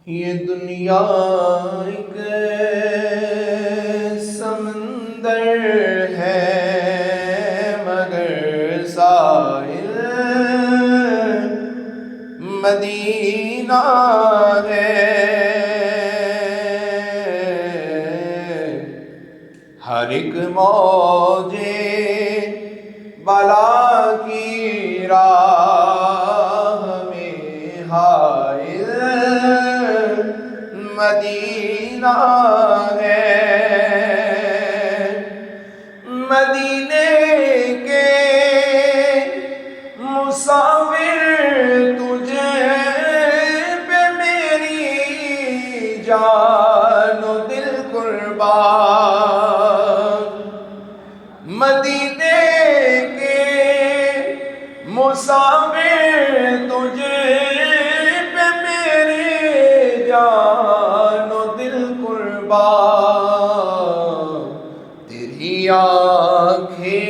یہ دنیا ایک سمندر ہے مگر ساحل مدینہ ہے۔ ہر ایک موج بلا کی راہ میں حائل مدینہ ہے۔ مدینے کے مسافر تجھے پہ میری جان و دل قربان۔ مدینے کے مسافر تجھے پہ میری جان و دل قربان۔ تیری آنکھیں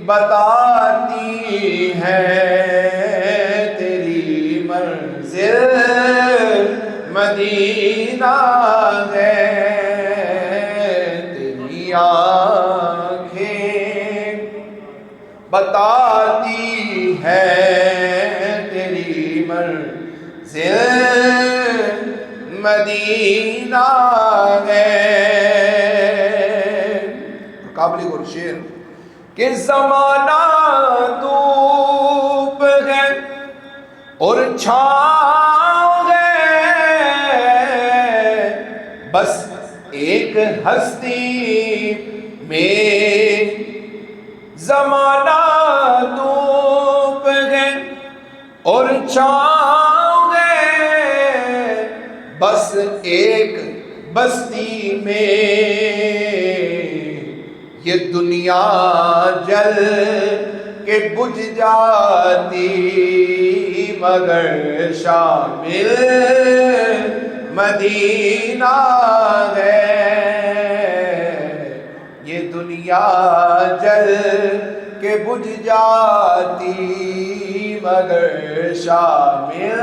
بتاتی ہیں تیری منزل مدینہ ہے۔ تیری آنکھیں بتاتی ہیں تیری منزل مدینہ ہے۔ قابل غور شعر کہ زمانہ دھوپ ہے اور چھاؤں ہے، بس ایک ہستی میں۔ زمانہ دھوپ ہے اور چھاؤں ہے، بس ایک بستی میں۔ یہ دنیا جل کے بجھ جاتی مگر شامل مدینہ ہے۔ یہ دنیا جل کے بجھ جاتی مگر شامل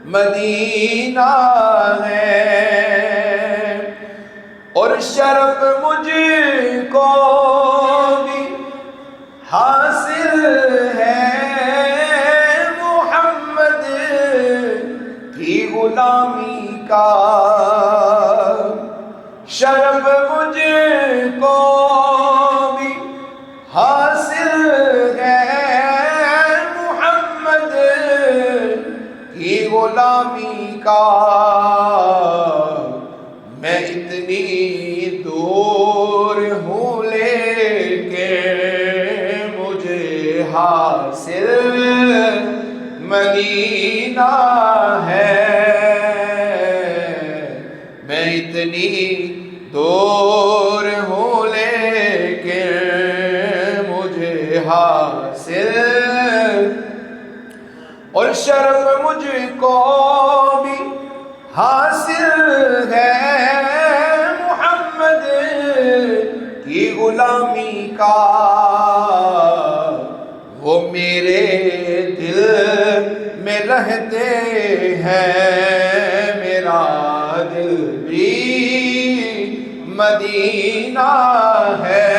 مدینہ ہے۔ اور شرف مجھ کو بھی حاصل ہے محمد کی غلامی کا۔ شرف مجھ کو بھی حاصل ہے محمد کی غلامی کا۔ میں اتنی دور ہوں لیکن مجھے حاصل مدینہ ہے۔ میں اتنی دور ہوں لیکن مجھے حاصل، اور شرف مجھ کو بھی حاصل ہے محمد کی غلامی کا۔ وہ میرے دل میں رہتے ہیں، میرا دل بھی مدینہ ہے۔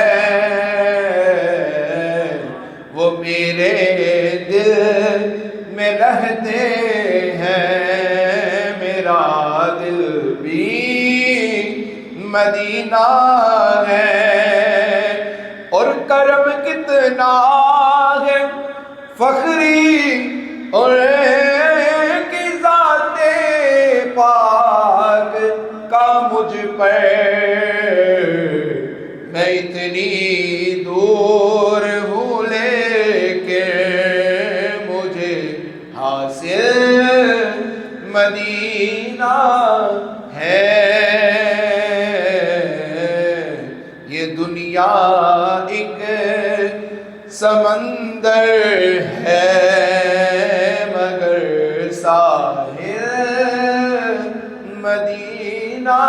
وہ میرے دل میں رہتے ہیں، میرا دل بھی مدینہ ہے۔ اور کرم کتنا ہے فخری اور کی ذات پاک کا مجھ پر۔ میں اتنی دور ہوں لیکن مجھے حاصل مدینہ ہے۔ یہ دنیا ایک سمندر ہے مگر ساحل مدینہ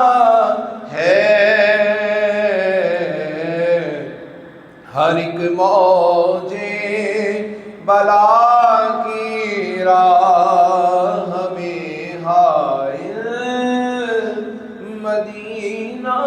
ہے۔ ہر ایک موج بلا کی راہ میں مدینہ